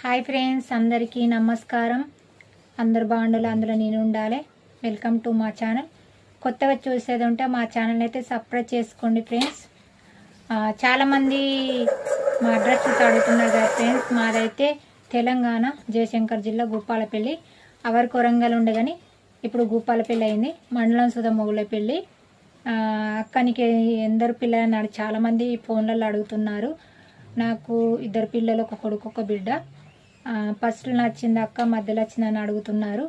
Hi friends, అందరికీ నమస్కారం. అందరు బాగుండాలి, అందులో నేను ఉండాలి. వెల్కమ్ టు మా ఛానల్. కొత్తగా చూసేది ఉంటే మా ఛానల్ అయితే సబ్స్క్రైబ్ చేసుకోండి ఫ్రెండ్స్. చాలామంది మా అడ్రస్ అడుగుతున్నారు కదా ఫ్రెండ్స్. మాదైతే తెలంగాణ జయశంకర్ జిల్లా భూపాలపల్లి. అవరికి వరంగల్ ఉండే కానీ ఇప్పుడు భూపాలపల్లి అయింది. మండలం సుధమొగులపల్లి. అక్కనికి ఎందరు పిల్లలు చాలామంది ఫోన్లలో అడుగుతున్నారు. నాకు 2 పిల్లలు, ఒక కొడుకు ఒక బిడ్డ. ఫస్ట్ నచ్చింది అక్క, మధ్యలో వచ్చిందని అడుగుతున్నారు.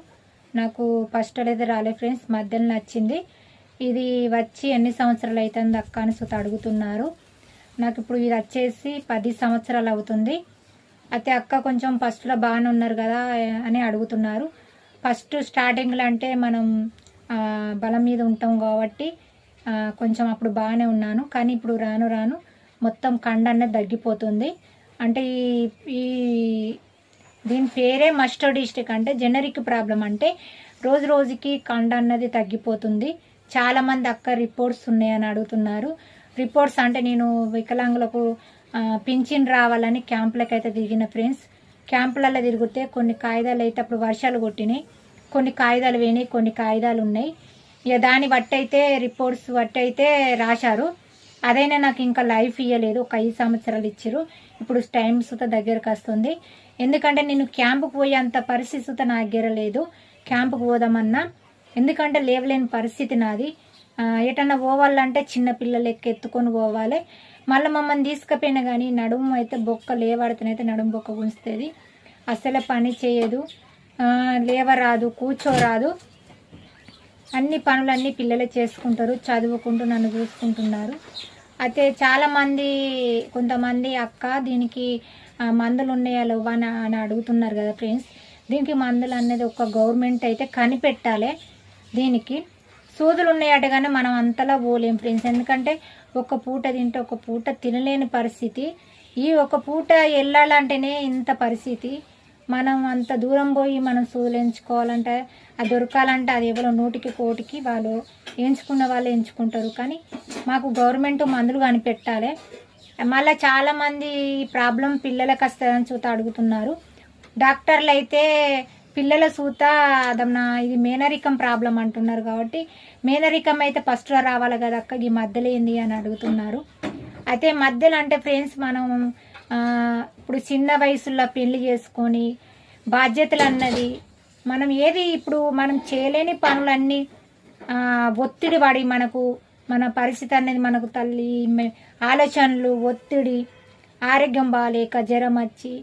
నాకు ఫస్ట్ అయితే రాలే ఫ్రెండ్స్, మధ్యలో నచ్చింది. ఇది వచ్చి ఎన్ని సంవత్సరాలు అవుతుంది అక్క అని అడుగుతున్నారు. నాకు ఇప్పుడు ఇది వచ్చేసి 10 సంవత్సరాలు అవుతుంది. అయితే అక్క కొంచెం ఫస్ట్లో బాగానే ఉన్నారు కదా అని అడుగుతున్నారు. ఫస్ట్ స్టార్టింగ్లో అంటే మనం బలం మీద ఉంటాం కాబట్టి కొంచెం అప్పుడు బాగానే ఉన్నాను. కానీ ఇప్పుడు రాను రాను మొత్తం కండ అనేది తగ్గిపోతుంది. అంటే ఈ దీని పేరే మస్టోడిస్టిక్, అంటే జెనరిక్ ప్రాబ్లం. అంటే రోజు రోజుకి కండ అన్నది తగ్గిపోతుంది. చాలామంది అక్క రిపోర్ట్స్ ఉన్నాయని అడుగుతున్నారు. రిపోర్ట్స్ అంటే నేను వికలాంగులకు పింఛన్ రావాలని క్యాంపులకు అయితే తిరిగిన ఫ్రెండ్స్. క్యాంపులలో తిరిగితే కొన్ని కాగితాలు అయితే అప్పుడు వర్షాలు కొట్టినాయి, కొన్ని కాగితాలు పోయినాయి, కొన్ని కాగితాలు ఉన్నాయి. ఇక దాన్ని బట్టి అయితే రిపోర్ట్స్ బట్టి అయితే రాశారు. అదైనా నాకు ఇంకా లైఫ్ ఇవ్వలేదు. ఒక 5 సంవత్సరాలు ఇచ్చారు. ఇప్పుడు టైం సుత దగ్గరకు వస్తుంది. ఎందుకంటే నేను క్యాంపుకు పోయేంత పరిస్థితి సుత నా దగ్గర లేదు. క్యాంపుకు పోదామన్నా ఎందుకంటే లేవలేని పరిస్థితి నాది. ఎటన్నా పోవాలంటే చిన్న పిల్లలు ఎత్తుకొని పోవాలి. మళ్ళీ మమ్మల్ని తీసుకుపోయినా కానీ నడుము అయితే బొక్క లేవడితేనైతే నడుము బొక్క గుంచుతుంది. అసలే పని చేయదు, లేవరాదు, కూర్చోరాదు. అన్ని పనులన్నీ పిల్లలే చేసుకుంటారు, చదువుకుంటూ నన్ను చూసుకుంటున్నారు. అయితే చాలామంది కొంతమంది అక్క దీనికి మందులు ఉన్నాయా లేవా అని అడుగుతున్నారు కదా ఫ్రెండ్స్. దీనికి మందులు అనేది ఒక గవర్నమెంట్ అయితే కనిపెట్టాలి. దీనికి సూదులు ఉన్నాయట కానీ మనం అంతలా పోలేం ఫ్రెండ్స్. ఎందుకంటే ఒక పూట తింటే ఒక పూట తినలేని పరిస్థితి. ఈ ఒక పూట వెళ్ళాలంటేనే ఇంత పరిస్థితి. మనం అంత దూరం పోయి మనం సూదులు ఎంచుకోవాలంటే, అది దొరకాలంటే అది ఎవరో 100కి 1 వాళ్ళు ఎంచుకున్న వాళ్ళు ఎంచుకుంటారు. కానీ మాకు గవర్నమెంట్ మందులు కనిపెట్టాలి. మళ్ళీ చాలామంది ప్రాబ్లం పిల్లలకు వస్తుందని అడుగుతున్నారు. డాక్టర్లు అయితే పిల్లల సూత ఇది మేనరికం ప్రాబ్లం అంటున్నారు. కాబట్టి మేనరికం అయితే ఫస్ట్లో రావాలి కదా అక్క, ఈ మధ్యలో ఏంది అని అడుగుతున్నారు. అయితే మధ్యలో అంటే ఫ్రెండ్స్ మనం ఇప్పుడు చిన్న వయసులో పెళ్లి చేసుకొని బాధ్యతలు అన్నది మనం ఏది ఇప్పుడు మనం చేయలేని పనులన్నీ ఒత్తిడి పడి మనకు మన పరిస్థితి అనేది మనకు తల్లి ఆలోచనలు, ఒత్తిడి, ఆరోగ్యం బాగాలేక జ్వరం వచ్చి